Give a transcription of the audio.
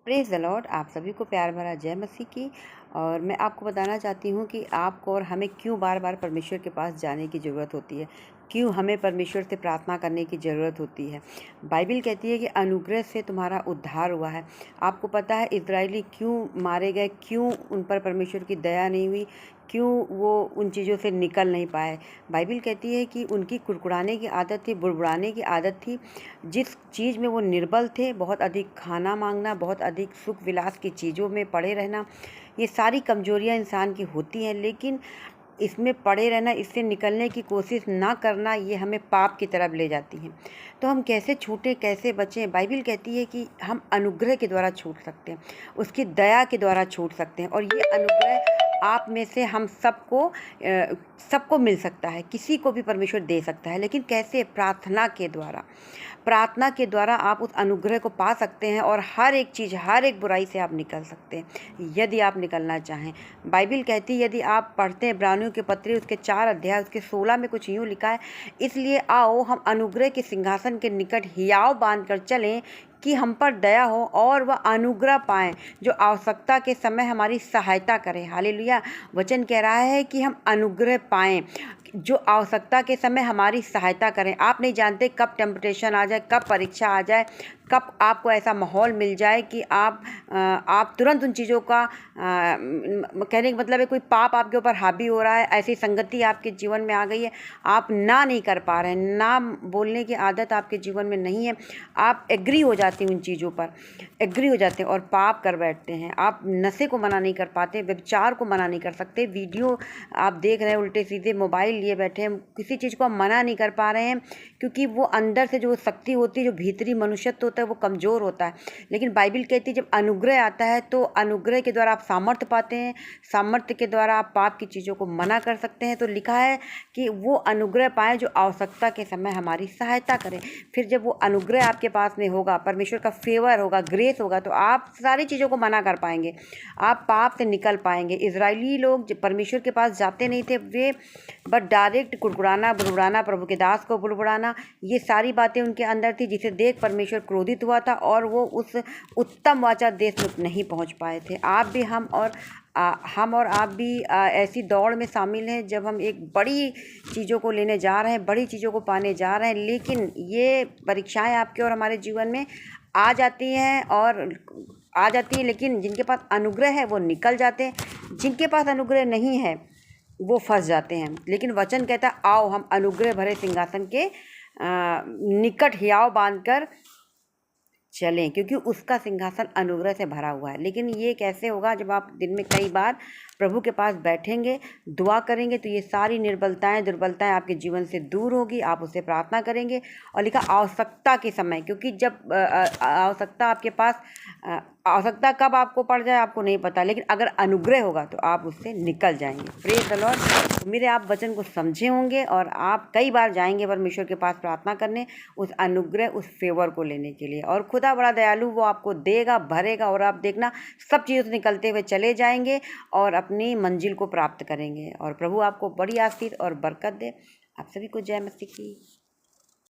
Praise the Lord. आप सभी को प्यार भरा जय मसीह की। और मैं आपको बताना चाहती हूँ कि आपको और हमें क्यों बार बार परमेश्वर के पास जाने की ज़रूरत होती है, क्यों हमें परमेश्वर से प्रार्थना करने की ज़रूरत होती है। बाइबल कहती है कि अनुग्रह से तुम्हारा उद्धार हुआ है। आपको पता है इज़राइली क्यों मारे गए, क्यों उन पर परमेश्वर की दया नहीं हुई, क्यों वो उन चीज़ों से निकल नहीं पाए। बाइबल कहती है कि उनकी कुड़कुड़ाने की आदत थी, बुड़बुड़ाने की आदत थी। जिस चीज़ में वो निर्बल थे, बहुत अधिक खाना मांगना, बहुत अधिक सुख विलास की चीज़ों में पड़े रहना, ये सारी कमजोरियां इंसान की होती हैं। लेकिन इसमें पड़े रहना, इससे निकलने की कोशिश ना करना, ये हमें पाप की तरफ ले जाती हैं। तो हम कैसे छूटें, कैसे बचें? बाइबल कहती है कि हम अनुग्रह के द्वारा छूट सकते हैं, उसकी दया के द्वारा छूट सकते हैं। और ये अनुग्रह आप में से हम सबको मिल सकता है, किसी को भी परमेश्वर दे सकता है। लेकिन कैसे? प्रार्थना के द्वारा। प्रार्थना के द्वारा आप उस अनुग्रह को पा सकते हैं और हर एक चीज़, हर एक बुराई से आप निकल सकते हैं, यदि आप निकलना चाहें। बाइबल कहती है, यदि आप पढ़ते हैं इब्रानियों के पत्री, उसके 4 अध्याय उसके 16 में कुछ यूँ लिखा है, इसलिए आओ हम अनुग्रह के सिंहासन के निकट हियाव बांध कर चलें कि हम पर दया हो और वह अनुग्रह पाएं, जो आवश्यकता के समय हमारी सहायता करें। हालेलुया। वचन कह रहा है कि हम अनुग्रह पाएं, जो आवश्यकता के समय हमारी सहायता करें। आप नहीं जानते कब टेम्पटेशन आ जाए, कब परीक्षा आ जाए, कब आपको ऐसा माहौल मिल जाए कि आप तुरंत उन चीज़ों का कहने का मतलब है, कोई पाप आपके ऊपर हावी हो रहा है, ऐसी संगति आपके जीवन में आ गई है, आप ना नहीं कर पा रहे हैं, ना बोलने की आदत आपके जीवन में नहीं है, आप एग्री हो जाते हैं उन चीज़ों पर, एग्री हो जाते हैं और पाप कर बैठते हैं। आप नशे को मना नहीं कर पाते, व्यभिचार को मना नहीं कर सकते, वीडियो आप देख रहे हैं, उल्टे सीधे मोबाइल लिए बैठे हैं, किसी चीज़ को आप मना नहीं कर पा रहे हैं, क्योंकि वो अंदर से जो शक्ति होती है, जो भीतरी मनुष्यत्व होता है, वो कमज़ोर होता है। लेकिन बाइबल कहती है जब अनुग्रह आता है तो अनुग्रह के द्वारा आप सामर्थ्य पाते हैं, सामर्थ्य के द्वारा आप पाप की चीज़ों को मना कर सकते हैं। तो लिखा है कि वो अनुग्रह पाएँ जो आवश्यकता के समय हमारी सहायता करें। फिर जब वो अनुग्रह आपके पास में होगा, परमेश्वर का फेवर होगा, ग्रेस होगा, तो आप सारी चीज़ों को मना कर पाएंगे, आप पाप से निकल पाएंगे। इजरायली लोग जब परमेश्वर के पास जाते नहीं थे, वे बट डायरेक्ट कुड़कुड़ाना, बुड़बुड़ाना, प्रभु के दास को बुड़बुड़ाना, ये सारी बातें उनके अंदर थी, जिसे देख परमेश्वर क्रोधित हुआ था और वो उस उत्तम वाचा देश में नहीं पहुंच पाए थे। आप भी, हम और आप भी ऐसी दौड़ में शामिल हैं जब हम एक बड़ी चीज़ों को लेने जा रहे हैं, बड़ी चीज़ों को पाने जा रहे हैं। लेकिन ये परीक्षाएं आपके और हमारे जीवन में आ जाती हैं, लेकिन जिनके पास अनुग्रह है वो निकल जाते हैं, जिनके पास अनुग्रह नहीं है वो फंस जाते हैं। लेकिन वचन कहता है, आओ हम अनुग्रह भरे सिंहासन के निकट हियाव बांधकर चलें, क्योंकि उसका सिंहासन अनुग्रह से भरा हुआ है। लेकिन ये कैसे होगा? जब आप दिन में कई बार प्रभु के पास बैठेंगे, दुआ करेंगे, तो ये सारी निर्बलताएं, दुर्बलताएं आपके जीवन से दूर होगी। आप उससे प्रार्थना करेंगे। और लिखा आवश्यकता के समय, क्योंकि जब आवश्यकता आपके पास, आवश्यकता कब आपको पड़ जाए आपको नहीं पता, लेकिन अगर अनुग्रह होगा तो आप उससे निकल जाएंगे। Praise the Lord. मेरे आप वचन को समझे होंगे और आप कई बार जाएंगे परमेश्वर के पास प्रार्थना करने, उस अनुग्रह, उस फेवर को लेने के लिए। और खुदा बड़ा दयालु, वो आपको देगा, भरेगा, और आप देखना सब चीज़ों से निकलते हुए चले जाएंगे और अपनी मंजिल को प्राप्त करेंगे। और प्रभु आपको बड़ी आशीष और बरकत दे। आप सभी को जय मसीह की।